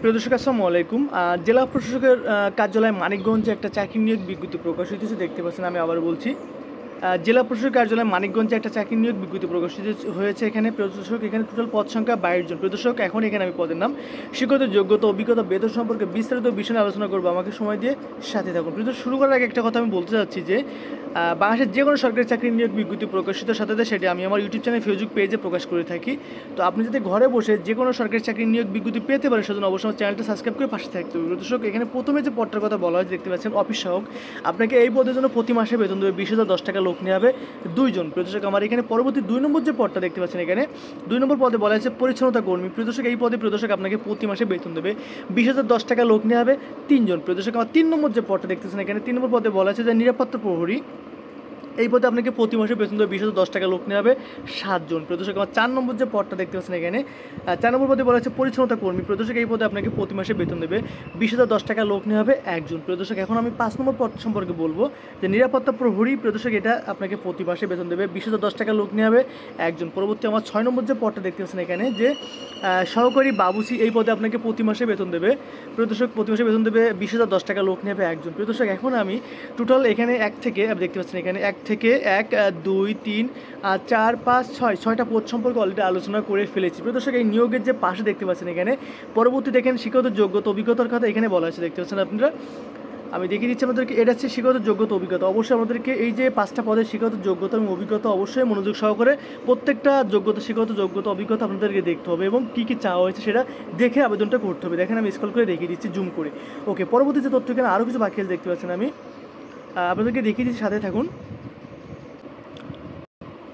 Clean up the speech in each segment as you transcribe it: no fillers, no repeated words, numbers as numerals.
প্রিয় দর্শক আসসালামু আলাইকুম। জেলা প্রশাসকের কার্যালয় মানিকগঞ্জে একটা চাকরি নিয়োগ বিজ্ঞপ্তি প্রকাশিত হয়েছে, দেখতে পাচ্ছেন। আমি আবার বলছি, জেলা প্রশাসক কার্যালয় মানিকগঞ্জে একটা চাকরি নিয়োগ বিজ্ঞপ্তি প্রকাশিত হয়েছে। এখানে প্রদর্শক, এখানে টোটাল পদ সংখ্যা 22 জন। প্রদর্শক, এখন এখানে আমি পদের নাম, শিক্ষত যোগ্যতা, অভিজ্ঞতা, বেতন সম্পর্কে বিস্তারিত বিষয় আলোচনা করবো। আমাকে সময় দিয়ে সাথে থাকুন। প্রদর্শক, শুরু করার আগে একটা কথা আমি বলতে চাচ্ছি যে বাংলাদেশের যে কোনো সরকারি চাকরি নিয়োগ বিজ্ঞপ্তি প্রকাশিত সাথে সেটি আমি আমার ইউটিউব চ্যানেল, ফেসবুক পেজে প্রকাশ করে থাকি। তো আপনি যদি ঘরে বসে যে কোনো সরকারি চাকরি নিয়োগ বিজ্ঞপ্তি পেতে পারেন, সেজন্য অবশ্যই আমার চ্যানেলটা সাবস্ক্রাইব করে পাশে থাকতে হবে। দর্শক, এখানে প্রথমে যে পদটার কথা বলা হয়, দেখতে পাচ্ছেন অফিস সহক। আপনাকে এই পদের জন্য প্রতি মাসে বেতন দেবে 20,010 টাকা। লোক নেওয়া হবে 2 জন। প্রদর্শক, আমার এখানে পরবর্তী 2 নম্বর যে পদটা দেখতে পাচ্ছেন, এখানে 2 নম্বর পদে বলা হয়েছে পরিচ্ছন্নতা কর্মী। প্রদর্শক, এই পদে প্রদর্শক আপনাকে প্রতি মাসে বেতন দেবে 20,010 টাকা। লোক নেওয়া হবে 3 জন। প্রদর্শক, আমার 3 নম্বর যে পদটা দেখতেছেন, এখানে 3 নম্বর পদে বলা হয়েছে যে নিরাপত্তা প্রহরী। এই পদে আপনাকে প্রতি মাসে বেতন দেবে 20,010 টাকা। লোক নেওয়া হবে 7 জন। প্রদর্শক, আমার 4 নম্বর যে পদটা দেখতে পাচ্ছেন, এখানে 4 নম্বর পদে বলা হচ্ছে পরিচ্ছন্নতা কর্মী। প্রদর্শক, এই পদে আপনাকে প্রতি মাসে বেতন দেবে 20,010 টাকা। লোক নেওয়া হবে 1 জন। প্রদর্শক, এখন আমি 5 নম্বর পদ সম্পর্কে বলবো যে নিরাপত্তা প্রহরী। প্রদর্শক, এটা আপনাকে প্রতি মাসে বেতন দেবে 20,010 টাকা। লোক নেওয়া হবে 1 জন। পরবর্তী আমার 6 নম্বর যে পদটা দেখতে পাচ্ছেন, এখানে যে সহকারী বাবুসি। এই পদে আপনাকে প্রতি মাসে বেতন দেবে। প্রদর্শক, প্রতি মাসে বেতন দেবে 20,010 টাকা। লোক নেওয়া হবে 1 জন। প্রদর্শক, এখন আমি টোটাল এখানে 1 থেকে দেখতে পাচ্ছেন, এখানে 1 থেকে 1 2 3 4 5 6টা পদ সম্পর্কে অলরেডি আলোচনা করে ফেলেছি। প্রদর্শক, এই নিয়োগের যে পাশে দেখতে পাচ্ছেন, এখানে পরবর্তী দেখেন শিক্ষাগত যোগ্যতা, অভিজ্ঞতার কথা এখানে বলা হয়েছে, দেখতে পাচ্ছেন আপনারা। আমি দেখিয়ে দিচ্ছি আমাদেরকে। এটা হচ্ছে শিক্ষাগত যোগ্যতা, অভিজ্ঞতা। অবশ্যই আমাদেরকে এই যে 5টা পদের শিক্ষাগত যোগ্যতা এবং অভিজ্ঞতা অবশ্যই মনোযোগ সহকারে প্রত্যেকটা যোগ্যতা, শিক্ষাগত যোগ্যতা, অভিজ্ঞতা আপনাদেরকে দেখতে হবে এবং কী কী চাওয়া হয়েছে সেটা দেখে আবেদনটা করতে হবে। দেখেন, আমি স্ক্রল করে দেখিয়ে দিচ্ছি জুম করে। ওকে, পরবর্তী যে তথ্য, এখানে আরও কিছু বাকি আছে, দেখতে পাচ্ছেন। আমি আপনাদেরকে দেখিয়ে দিচ্ছি, সাথে থাকুন।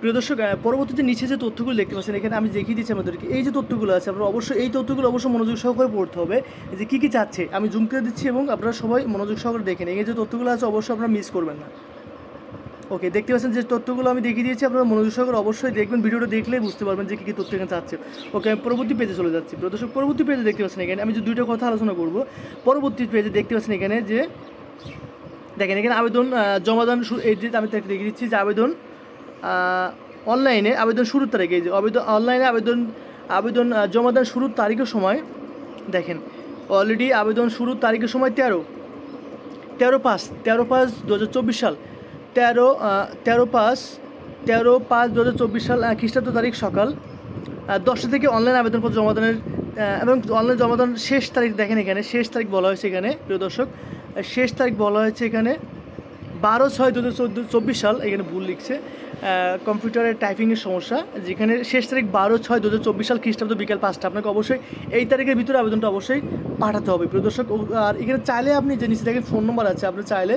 প্রিয় দর্শক, পরবর্তী যে নিচে যে তথ্যগুলো দেখতে পাচ্ছেন, এখানে আমি দেখিয়ে দিচ্ছি আমাদেরকে এই যে তথ্যগুলো আছে। আপনারা অবশ্যই এই তথ্যগুলো অবশ্যই মনোযোগ সহকারে পড়তে হবে যে কী কী চাচ্ছে। আমি জুম করে দিচ্ছি এবং আপনারা সবাই মনোযোগ সহকারে দেখেন। এই যে তথ্যগুলো আছে অবশ্যই আপনারা মিস করবেন না। ওকে, দেখতে পাচ্ছেন যে তথ্যগুলো আমি দেখিয়ে দিয়েছি। আপনারা মনোযোগ সহকারে অবশ্যই দেখবেন, ভিডিওটা দেখলেই বুঝতে পারবেন যে কী কী তথ্য এখানে চাচ্ছে। ওকে, আমি পরবর্তী পেজে চলে যাচ্ছি। প্রিয় দর্শক, পরবর্তী পেজে দেখতে পাচ্ছেন, এখানে আমি যে 2টা কথা আলোচনা করব। পরবর্তী পেজে দেখতে পাচ্ছেন, এখানে যে দেখেন, এখানে আবেদন জমাদান, এই যে আমি দেখিয়ে দিচ্ছি যে আবেদন অনলাইনে আবেদন শুরুর তারিখ। এই যে অনলাইনে আবেদন জমাদান শুরুর তারিখের সময় দেখেন, অলরেডি আবেদন শুরুর তারিখের সময় 13/5/2024 সাল, 13/5/2024 সাল খ্রিস্টাব্দ তারিখ সকাল 10টা থেকে অনলাইন আবেদনপত্র জমাদানের এবং অনলাইন জমাদান শেষ তারিখ। দেখেন, এখানে শেষ তারিখ বলা হয়েছে। এখানে প্রিয় দর্শক, শেষ তারিখ বলা হয়েছে এখানে 12/6/2024 সাল। এখানে ভুল লিখছে, কম্পিউটারের টাইপিংয়ের সমস্যা। যেখানে শেষ তারিখ 12/6/2024 সাল খ্রিস্টাব্দ বিকাল 5টা। আপনাকে অবশ্যই এই তারিখের ভিতরে আবেদনটা অবশ্যই পাঠাতে হবে। প্রিয় দর্শক, আর এখানে চাইলে আপনি যে নিচে দেখেন ফোন নম্বর আছে, আপনি চাইলে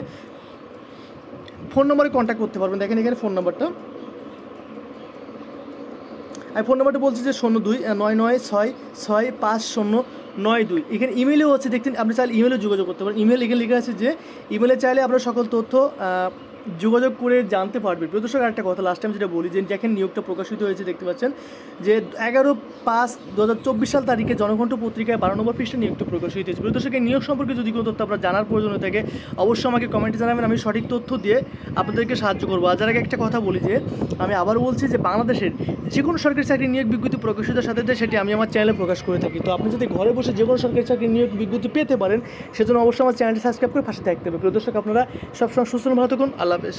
ফোন নম্বরে কন্ট্যাক্ট করতে পারবেন। দেখেন, এখানে ফোন নাম্বারটা, আমি ফোন নাম্বারটা বলছি যে 02-99665092। এখানে ইমেলও হচ্ছে, দেখতেন। আপনি চাইলে ইমেলে যোগাযোগ করতে পারেন। ইমেল এখানে লেখা আছে যে ইমেলে চাইলে আপনার সকল তথ্য যোগাযোগ করে জানতে পারবেন। প্রিয় দর্শক, আরেকটা কথা লাস্ট টাইম যেটা বলি, যে দেখেন নিয়োগটা প্রকাশিত হয়েছে, দেখতে পাচ্ছেন যে 11/5/2024 সাল তারিখে জনকণ্ঠ পত্রিকায় 12 নম্বর পৃষ্ঠা নিয়োগটা প্রকাশিত হয়েছে। প্রিয় দর্শক, এই নিয়োগ সম্পর্কে যদি কোনো তথ্য আপনার জানার প্রয়োজন হয়ে থাকে অবশ্যই আমাকে কমেন্টে জানাবেন। আমি সঠিক তথ্য দিয়ে আপনাদেরকে সাহায্য করবো। আর যার আগে একটা কথা বলি যে আমি আবার বলছি যে বাংলাদেশের যে কোনো সরকারি চাকরি নিয়োগ বিজ্ঞপ্তি প্রকাশিতের সাথে সেটি আমি আমার চ্যানেলে প্রকাশ করে থাকি। তো আপনি যদি ঘরে বসে যে কোনো সরকারি চাকরি নিয়োগ বিজ্ঞপ্তি পেতে পারেন, সেজন্য অবশ্যই আমার চ্যানেলটি সাবস্ক্রাইব করে পাশে থাকতে হবে। প্রিয় দর্শক, আপনারা সবসময় সুস্থ ভালো থাকুন। আল্লাহ হাফেজ।